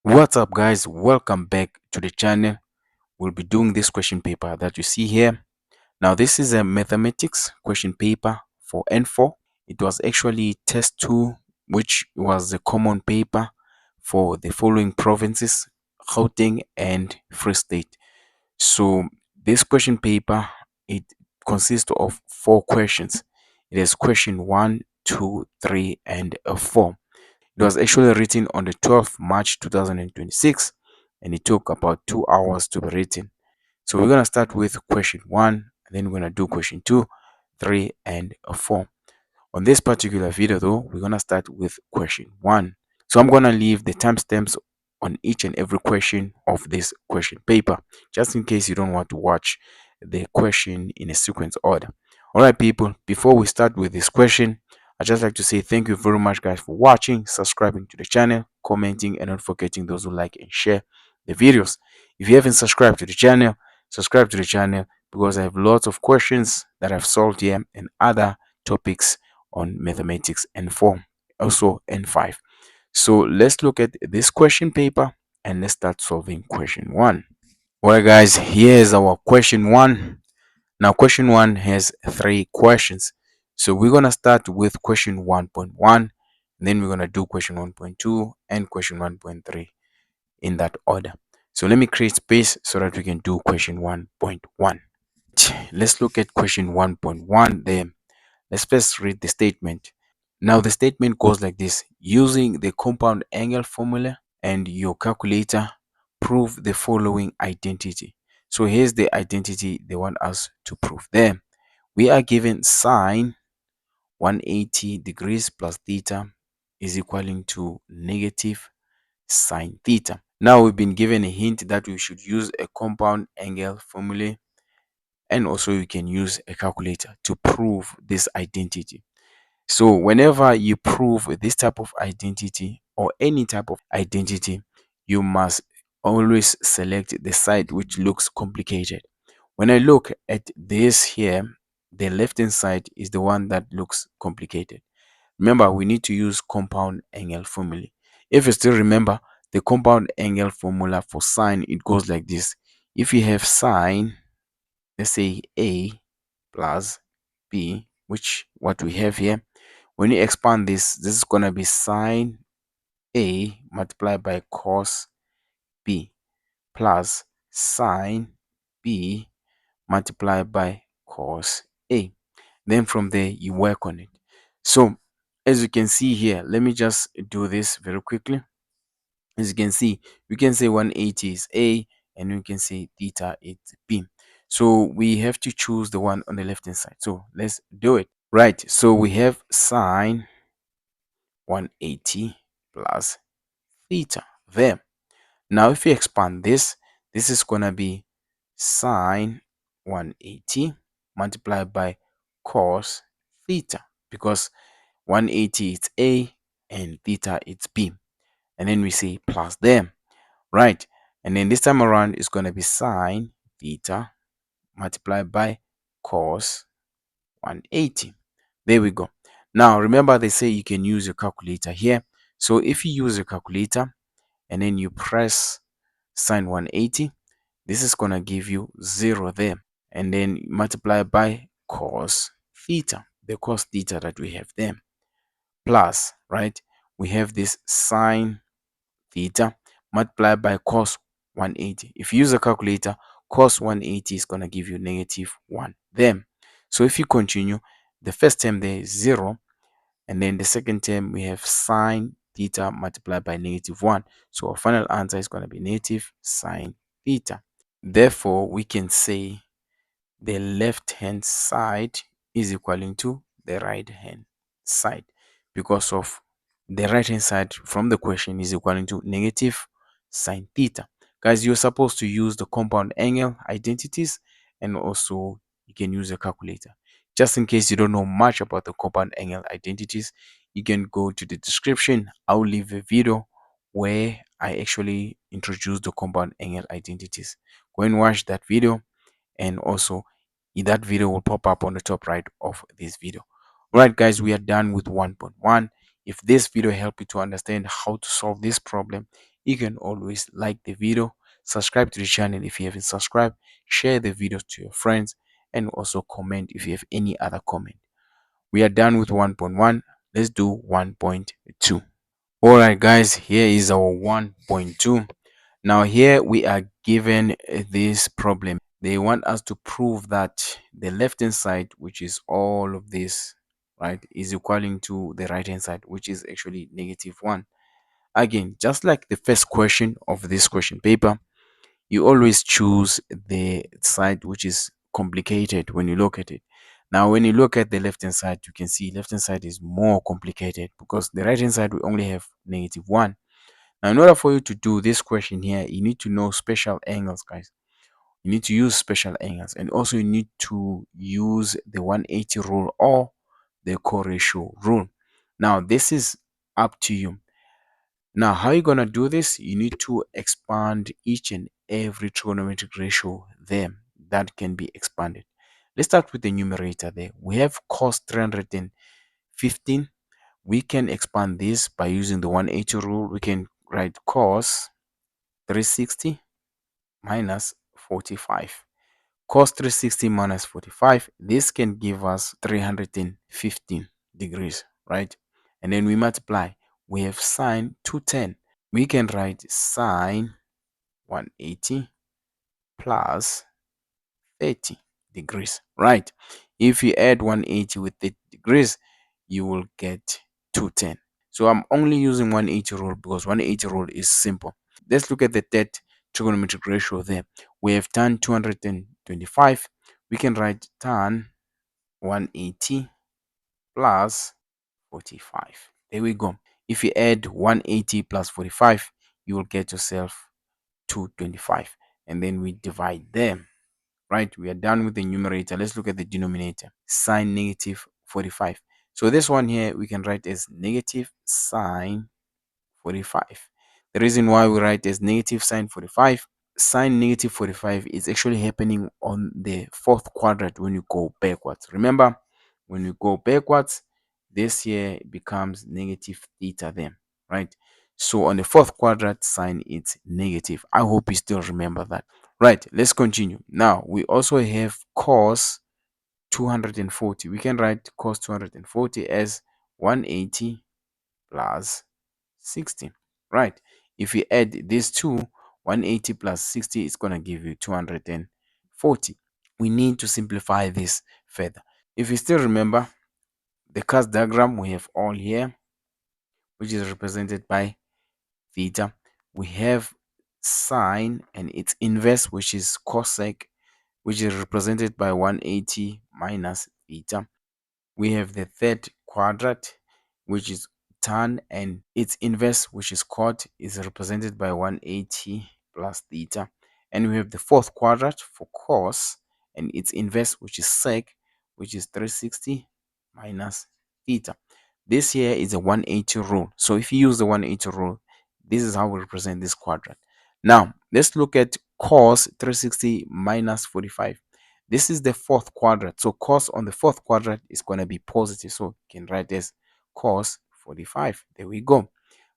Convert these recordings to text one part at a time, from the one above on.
What's up, guys? Welcome back to the channel. We'll be doing this question paper that you see here. Now, this is a mathematics question paper for N4. It was actually test 2, which was the common paper for the following provinces: Gauteng and Free State. So this question paper, it consists of 4 questions. It is question 1, 2, 3, and 4. It was actually written on the 12th March 2026, and it took about 2 hours to be written. So we're going to start with question 1, and then we're going to do question 2, 3, and 4. On this particular video though, we're going to start with question 1. So I'm going to leave the timestamps on each and every question of this question paper, just in case you don't want to watch the question in a sequence order. All right, people, before we start with this question, I'd just like to say thank you very much, guys, for watching, subscribing to the channel, commenting, and not forgetting those who like and share the videos. If you haven't subscribed to the channel, subscribe to the channel because I have lots of questions that I've solved here and other topics on mathematics N4, also N5. So let's look at this question paper and let's start solving question 1. Well, guys, here's our question 1. Now, question 1 has 3 questions. So we're going to start with question 1.1, then we're going to do question 1.2 and question 1.3 in that order. So let me create space so that we can do question 1.1. Let's look at question 1.1 there. Let's first read the statement. Now the statement goes like this: using the compound angle formula and your calculator, prove the following identity. So here's the identity they want us to prove there. We are given sine 180 degrees plus theta is equaling to negative sine theta. Now we've been given a hint that we should use a compound angle formula, and also you can use a calculator to prove this identity. So whenever you prove this type of identity or any type of identity, you must always select the side which looks complicated. When I look at this here, the left hand side is the one that looks complicated. Remember, we need to use compound angle formula. If you still remember the compound angle formula for sine, it goes like this. If you have sine, let's say A plus B, which what we have here, when you expand this is going to be sine A multiplied by cos B plus sine B multiplied by cos A. Then from there you work on it. So as you can see here, let me just do this very quickly. As you can see, we can say 180 is A and we can say theta is B. So we have to choose the one on the left hand side. So let's do it. Right, so we have sine 180 plus theta there. Now if you expand this, this is going to be sine 180 multiplied by cos theta, because 180 is A and theta is B. And then we say plus them, right? And then this time around it's going to be sine theta multiplied by cos 180. There we go. Now remember, they say you can use your calculator here. So if you use a calculator and then you press sine 180, this is going to give you 0 there, and then multiply by cos theta, the cos theta that we have there, plus, right, we have this sine theta multiplied by cos 180. If you use a calculator, cos 180 is going to give you negative 1 there. So if you continue, the first term there is 0, and then the second term we have sine theta multiplied by negative 1. So our final answer is going to be negative sine theta. Therefore, we can say the left hand side is equaling to the right hand side, because of the right hand side from the question is equaling to negative sine theta. Guys, you're supposed to use the compound angle identities, and also you can use a calculator. Just in case you don't know much about the compound angle identities, you can go to the description. I'll leave a video where I actually introduce the compound angle identities. Go and watch that video, and also that video will pop up on the top right of this video. All right, guys, we are done with 1.1. If this video helped you to understand how to solve this problem you can always like the video, subscribe to the channel if you haven't subscribed, share the video to your friends, and also comment if you have any other comment. We are done with 1.1. Let's do 1.2. All right, guys, here is our 1.2. Now here we are given this problem. They want us to prove that the left hand side, which is all of this, right, is equaling to the right hand side, which is actually -1. Again, just like the first question of this question paper, you always choose the side which is complicated when you look at it. Now, when you look at the left hand side, you can see left hand side is more complicated because the right hand side we only have -1. Now, in order for you to do this question here, you need to know special angles, guys. You need to use special angles, and also you need to use the 180 rule or the co-ratio rule. Now, this is up to you. Now, how you gonna do this? You need to expand each and every trigonometric ratio there that can be expanded. Let's start with the numerator there. We have cos 315. We can expand this by using the 180 rule. We can write cos 360 minus 45. Cos 360 minus 45. This can give us 315 degrees, right? And then we multiply. We have sine 210. We can write sine 180 plus 30 degrees, right? If you add 180 with 30 degrees, you will get 210. So I'm only using 180 rule because 180 rule is simple. Let's look at the third trigonometric ratio there. We have tan 225. We can write tan 180 plus 45. There we go. If you add 180 plus 45, you will get yourself 225. And then we divide them. Right? We are done with the numerator. Let's look at the denominator. Sine -45. So this one here we can write as negative sine 45. The reason why we write as negative sine 45, sine -45 is actually happening on the fourth quadrant when you go backwards. Remember, when you go backwards, this here becomes negative theta then, right? So on the fourth quadrant, sine it's negative. I hope you still remember that. Right, let's continue. Now, we also have cos 240. We can write cos 240 as 180 plus 60, right? If we add these two, 180 plus 60 is going to give you 240. We need to simplify this further. If you still remember the cos diagram, we have all here, which is represented by theta. We have sine and its inverse, which is cosec, which is represented by 180 minus theta. We have the third quadrant, which is tan, and its inverse, which is cot, is represented by 180 plus theta. And we have the fourth quadrant for cos, and its inverse, which is sec, which is 360 minus theta. This here is a 180 rule. So if you use the 180 rule, this is how we represent this quadrant. Now, let's look at cos 360 minus 45. This is the fourth quadrant. So cos on the fourth quadrant is going to be positive. So you can write this cos 45. There we go.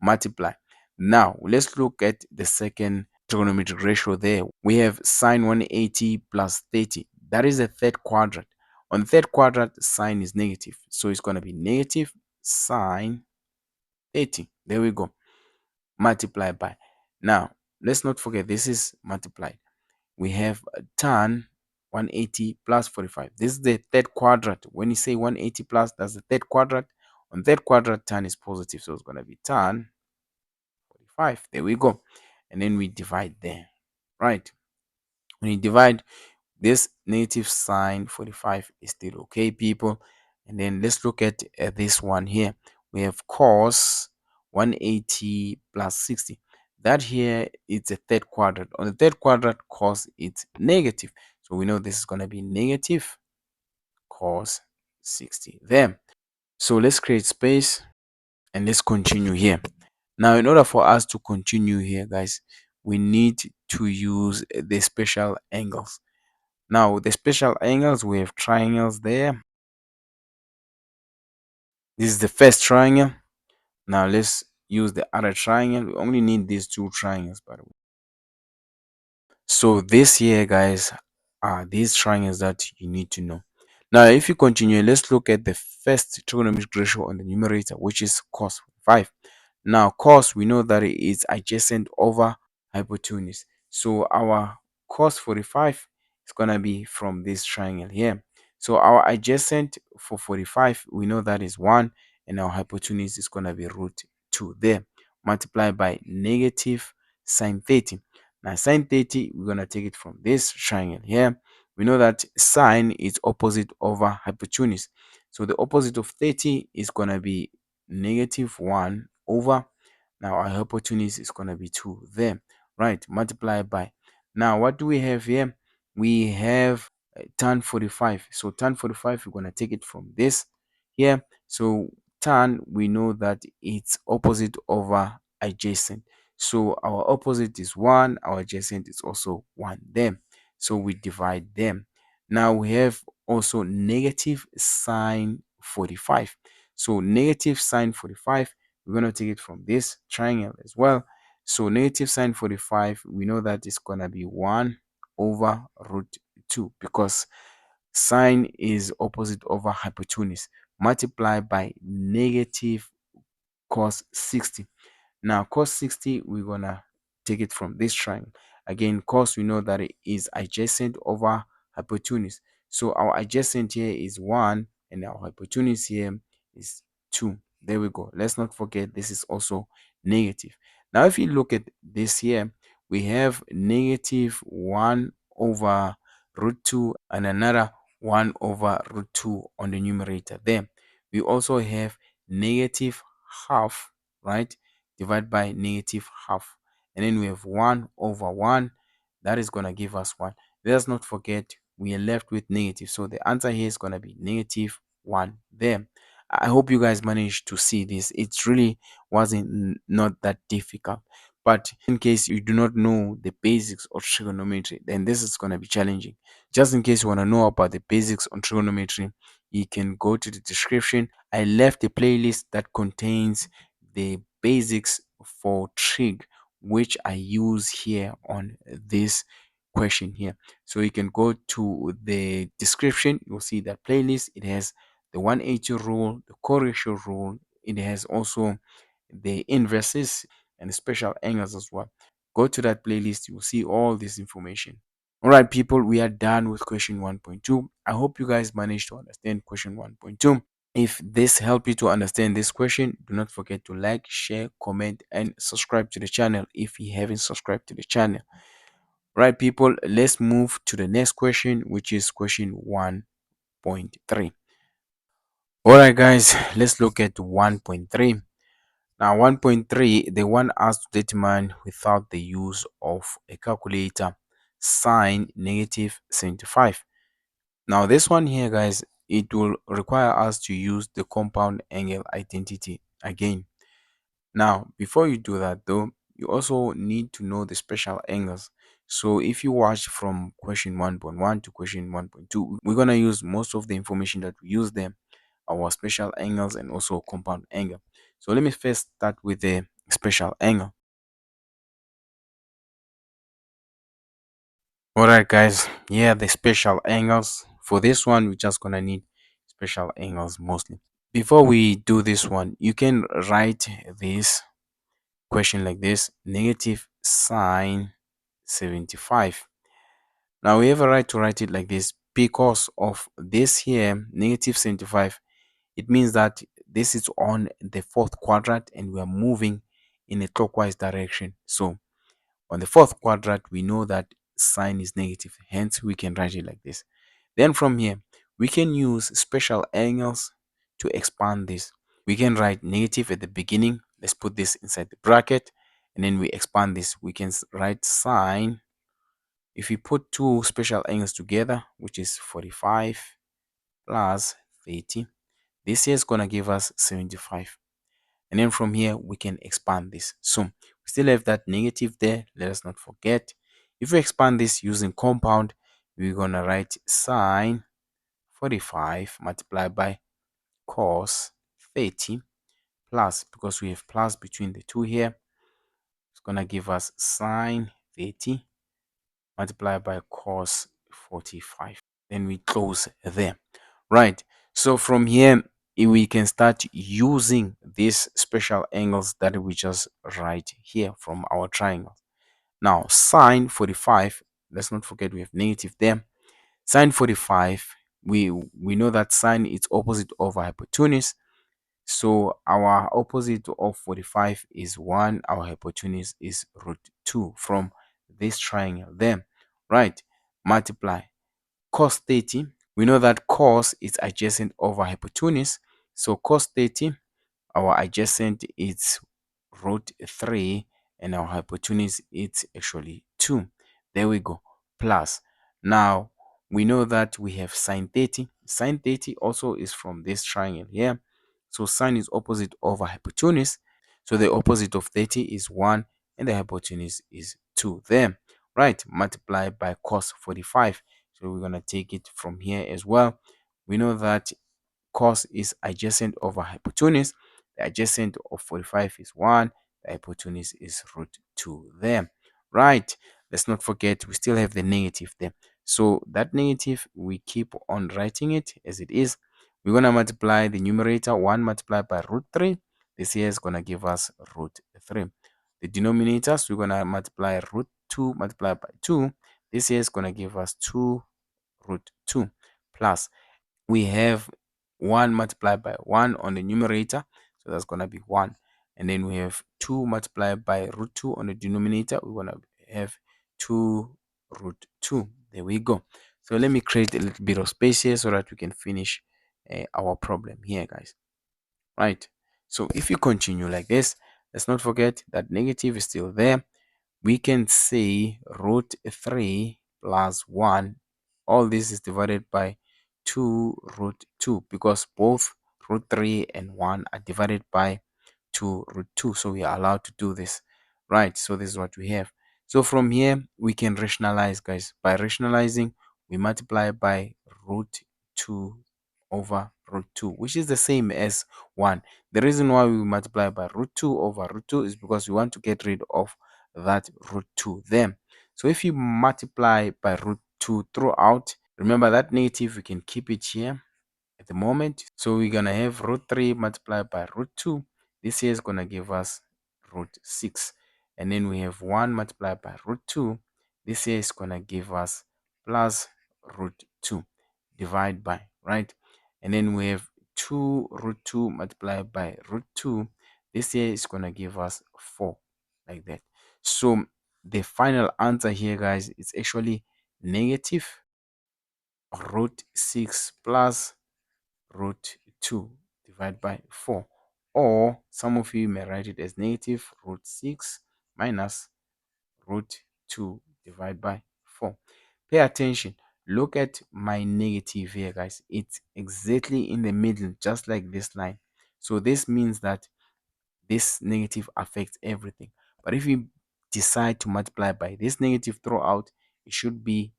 Multiply. Now, let's look at the second trigonometric ratio there. We have sine 180 plus 30. That is the third quadrant. On the third quadrant, sine is negative. So it's going to be negative sine 30. There we go. Multiply by. Now, let's not forget this is multiplied. We have tan 180 plus 45. This is the third quadrant. When you say 180 plus, that's the third quadrant. On third quadrant, tan is positive. So it's going to be tan 45. There we go. And then we divide there. Right. When you divide, this negative sine 45 is still okay, people. And then let's look at this one here. We have cos 180 plus 60. That here is the third quadrant. On the third quadrant, cos it's negative. So we know this is going to be negative cos 60 there. So let's create space and let's continue here. Now, in order for us to continue here, guys, we need to use the special angles. Now, with the special angles, we have triangles there. This is the first triangle. Now, let's use the other triangle. We only need these two triangles, by the way. So this here, guys, are these triangles that you need to know. Now, if you continue, let's look at the first trigonometric ratio on the numerator, which is cos 5. Now, cos, we know that it is adjacent over hypotenuse. So our cos 45 is going to be from this triangle here. So our adjacent for 45, we know that is 1, and our hypotenuse is going to be root 2 there, multiplied by negative sine 30. Now, sine 30, we're going to take it from this triangle here. We know that sine is opposite over hypotenuse. So the opposite of 30 is going to be negative 1 over, now our hypotenuse is going to be 2 there, right? Multiplied by, now what do we have here? We have tan 45. So tan 45, we're going to take it from this here. So tan, we know that it's opposite over adjacent. So our opposite is 1, our adjacent is also 1 there. So we divide them. Now we have also negative sine 45. So negative sine 45, we're going to take it from this triangle as well. So negative sine 45, we know that it's going to be 1 over root 2, because sine is opposite over hypotenuse, multiplied by negative cos 60. Now, cos 60, we're going to take it from this triangle. Again, cos, we know that it is adjacent over hypotenuse. So our adjacent here is 1, and our hypotenuse here is 2. There we go. Let's not forget this is also negative. Now, if you look at this here, we have negative 1 over root 2 and another 1 over root 2 on the numerator there. We also have negative half, right, divided by negative half, and then we have 1 over 1. That is going to give us 1. Let's not forget we are left with negative, so the answer here is going to be negative 1 there. I hope you guys managed to see this. It really wasn't not that difficult, but in case you do not know the basics of trigonometry, then this is going to be challenging. Just in case you want to know about the basics on trigonometry, you can go to the description. I left a playlist that contains the basics for trig, which I use here on this question here. So you can go to the description, you'll see that playlist. It has the 180 rule, the correlation rule. It has also the inverses and the special angles as well. Go to that playlist, you will see all this information. All right, people, we are done with question 1.2. I hope you guys managed to understand question 1.2. If this helped you to understand this question, do not forget to like, share, comment, and subscribe to the channel if you haven't subscribed to the channel. Right, people, let's move to the next question, which is question 1.3. All right, guys, let's look at 1.3. Now, 1.3, they want us to determine without the use of a calculator sine negative 75. Now, this one here, guys, it will require us to use the compound angle identity again. Now, before you do that, though, you also need to know the special angles. So if you watch from question 1.1 to question 1.2, we're going to use most of the information that we use there, our special angles and also compound angle. So let me first start with the special angle. All right, guys, yeah, the special angles. For this one, we're just going to need special angles mostly. Before we do this one, you can write this question like this: negative sine 75. Now we have a right to write it like this because of this here, negative 75. It means that this is on the fourth quadrant and we are moving in a clockwise direction. So on the fourth quadrant, we know that sine is negative, hence we can write it like this. Then from here, we can use special angles to expand this. We can write negative at the beginning. Let's put this inside the bracket, and then we expand this. We can write sine. If we put two special angles together, which is 45 plus 30, this here is going to give us 75. And then from here, we can expand this. So we still have that negative there. Let us not forget. If we expand this using compound, we're going to write sine 45 multiplied by cos 30 plus, because we have plus between the two here, it's going to give us sine 30 multiplied by cos 45. Then we close there. Right. So from here, we can start using these special angles that we just write here from our triangles. Now, sine 45, let's not forget we have negative there. Sine 45, we know that sine is opposite over hypotenuse. So our opposite of 45 is 1. Our hypotenuse is root 2 from this triangle there. Right. Multiply cos 30. We know that cos is adjacent over hypotenuse. So cos 30, our adjacent is root 3 and our hypotenuse is actually 2. There we go. Plus. Now, we know that we have sine 30. Sine 30 also is from this triangle here. So sine is opposite over hypotenuse. So the opposite of 30 is 1 and the hypotenuse is 2 there. Right. Multiply by cos 45. So we're going to take it from here as well. We know that cos is adjacent over hypotenuse. The adjacent of 45 is 1. The hypotenuse is root 2 there. Right. Let's not forget we still have the negative there. So that negative, we keep on writing it as it is. We're going to multiply the numerator 1 multiplied by root 3. This here is going to give us root 3. The denominators, we're going to multiply root 2 multiplied by 2. This here is going to give us 2 root 2 plus we have 1 multiplied by 1 on the numerator, so that's going to be 1. And then we have 2 multiplied by root 2 on the denominator, we're going to have 2 root 2. There we go. So let me create a little bit of space here so that we can finish our problem here, guys. Right. So if you continue like this, let's not forget that negative is still there. We can say root 3 plus 1. All this is divided by 2 root 2 because both root 3 and 1 are divided by 2 root 2. So we are allowed to do this. Right. So this is what we have. So from here, we can rationalize, guys. By rationalizing, we multiply by root 2 over root 2, which is the same as 1. The reason why we multiply by root 2 over root 2 is because we want to get rid of that root 2 there. So if you multiply by root 2 throughout, remember that negative, we can keep it here at the moment. So we're going to have root 3 multiplied by root 2. This here is going to give us root 6. And then we have 1 multiplied by root 2. This here is going to give us plus root 2. Divide by, right? And then we have 2 root 2 multiplied by root 2. This here is going to give us 4, like that. So the final answer here, guys, is actually negative root 6 plus root 2 divided by 4. Or some of you may write it as negative root 6 minus root 2 divided by 4. Pay attention. Look at my negative here, guys. It's exactly in the middle, just like this line. So this means that this negative affects everything. But if you decide to multiply by this negative throughout, it should be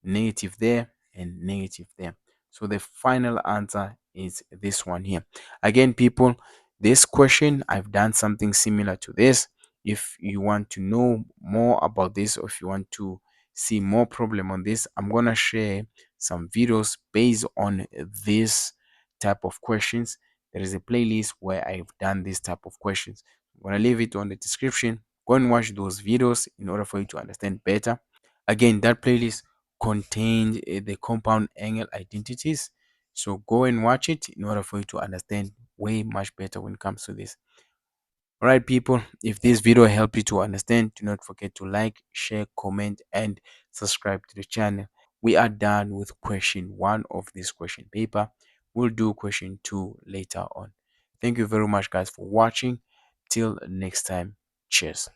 negative there and negative there. So the final answer is this one here. Again, people, this question, I've done something similar to this. If you want to know more about this, or if you want to see more problem on this, I'm going to share some videos based on this type of questions. There is a playlist where I've done this type of questions. I'm going to leave it on the description. Go and watch those videos in order for you to understand better. Again, that playlist contained the compound angle identities. So go and watch it in order for you to understand way much better when it comes to this. All right, people, if this video helped you to understand, do not forget to like, share, comment, and subscribe to the channel. We are done with question 1 of this question paper. We'll do question 2 later on. Thank you very much, guys, for watching. Till next time, cheers.